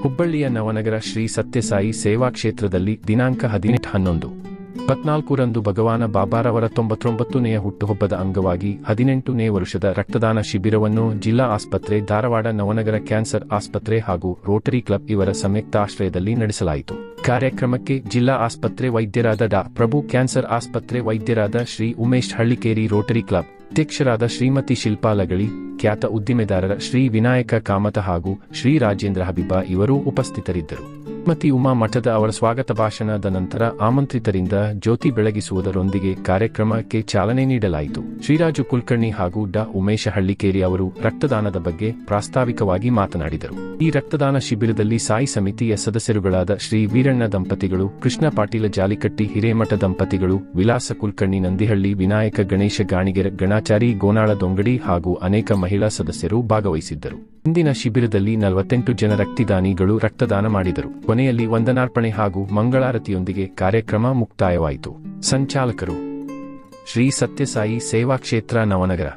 ಹುಬ್ಬಳ್ಳಿಯ ನವನಗರ ಶ್ರೀ ಸತ್ಯಸಾಯಿ ಸೇವಾ ಕ್ಷೇತ್ರದಲ್ಲಿ ದಿನಾಂಕ 18/11/24ರಂದು ಭಗವಾನ ಬಾಬಾರವರ 99ನೇ ಹುಟ್ಟುಹಬ್ಬದ ಅಂಗವಾಗಿ 18ನೇ ವರ್ಷದ ರಕ್ತದಾನ ಶಿಬಿರವನ್ನು ಜಿಲ್ಲಾ ಆಸ್ಪತ್ರೆ ಧಾರವಾಡ, ನವನಗರ ಕ್ಯಾನ್ಸರ್ ಆಸ್ಪತ್ರೆ ಹಾಗೂ ರೋಟರಿ ಕ್ಲಬ್ ಇವರ ಸಂಯುಕ್ತಾಶ್ರಯದಲ್ಲಿ ನಡೆಸಲಾಯಿತು. ಕಾರ್ಯಕ್ರಮಕ್ಕೆ ಜಿಲ್ಲಾ ಆಸ್ಪತ್ರೆ ವೈದ್ಯರಾದ ಡಾ. ಪ್ರಭು, ಕ್ಯಾನ್ಸರ್ ಆಸ್ಪತ್ರೆ ವೈದ್ಯರಾದ ಶ್ರೀ ಉಮೇಶ್ ಹಳ್ಳಿಕೇರಿ, ರೋಟರಿ ಕ್ಲಬ್ ಅಧ್ಯಕ್ಷರಾದ ಶ್ರೀಮತಿ ಶಿಲ್ಪಾ ಲಗಳಿ, ಖ್ಯಾತ ಉದ್ದಿಮೆದಾರರ ಶ್ರೀ ವಿನಾಯಕ ಕಾಮತ ಹಾಗೂ ಶ್ರೀ ರಾಜೇಂದ್ರ ಹಬಿಬಾ ಇವರೂ ಉಪಸ್ಥಿತರಿದ್ದರು. ಶ್ರೀಮತಿ ಉಮಾ ಮಠದ ಅವರ ಸ್ವಾಗತ ಭಾಷಣದ ನಂತರ ಆಮಂತ್ರಿತರಿಂದ ಜ್ಯೋತಿ ಬೆಳಗಿಸುವುದರೊಂದಿಗೆ ಕಾರ್ಯಕ್ರಮಕ್ಕೆ ಚಾಲನೆ ನೀಡಲಾಯಿತು. ಶ್ರೀರಾಜು ಕುಲಕರ್ಣಿ ಹಾಗೂ ಡಾ. ಉಮೇಶ ಹಳ್ಳಿಕೇರಿ ಅವರು ರಕ್ತದಾನದ ಬಗ್ಗೆ ಪ್ರಾಸ್ತಾವಿಕವಾಗಿ ಮಾತನಾಡಿದರು. ಈ ರಕ್ತದಾನ ಶಿಬಿರದಲ್ಲಿ ಸಾಯಿ ಸಮಿತಿಯ ಸದಸ್ಯರುಗಳಾದ ಶ್ರೀ ವೀರಣ್ಣ ದಂಪತಿಗಳು, ಕೃಷ್ಣ ಪಾಟೀಲ ಜಾಲಿಕಟ್ಟಿ ಹಿರೇಮಠ ದಂಪತಿಗಳು, ವಿಲಾಸ ಕುಲಕರ್ಣಿ ನಂದಿಹಳ್ಳಿ, ವಿನಾಯಕ ಗಣೇಶ ಗಾಣಿಗೆರ, ಗಣಾಚಾರಿ ಗೋನಾಳ ದೊಂಗಡಿ ಹಾಗೂ ಅನೇಕ ಮಹಿಳಾ ಸದಸ್ಯರು ಭಾಗವಹಿಸಿದ್ದರು. ಇಂದಿನ ಶಿಬಿರದಲ್ಲಿ 48 ಜನ ರಕ್ತದಾನಿಗಳು ರಕ್ತದಾನ ಮಾಡಿದರು. ಕೊನೆಯಲ್ಲಿ ವಂದನಾರ್ಪಣೆ ಹಾಗೂ ಮಂಗಳಾರತಿಯೊಂದಿಗೆ ಕಾರ್ಯಕ್ರಮ ಮುಕ್ತಾಯವಾಯಿತು. ಸಂಚಾಲಕರು ಶ್ರೀ ಸತ್ಯಸಾಯಿ ಸೇವಾ ಕ್ಷೇತ್ರ, ನವನಗರ.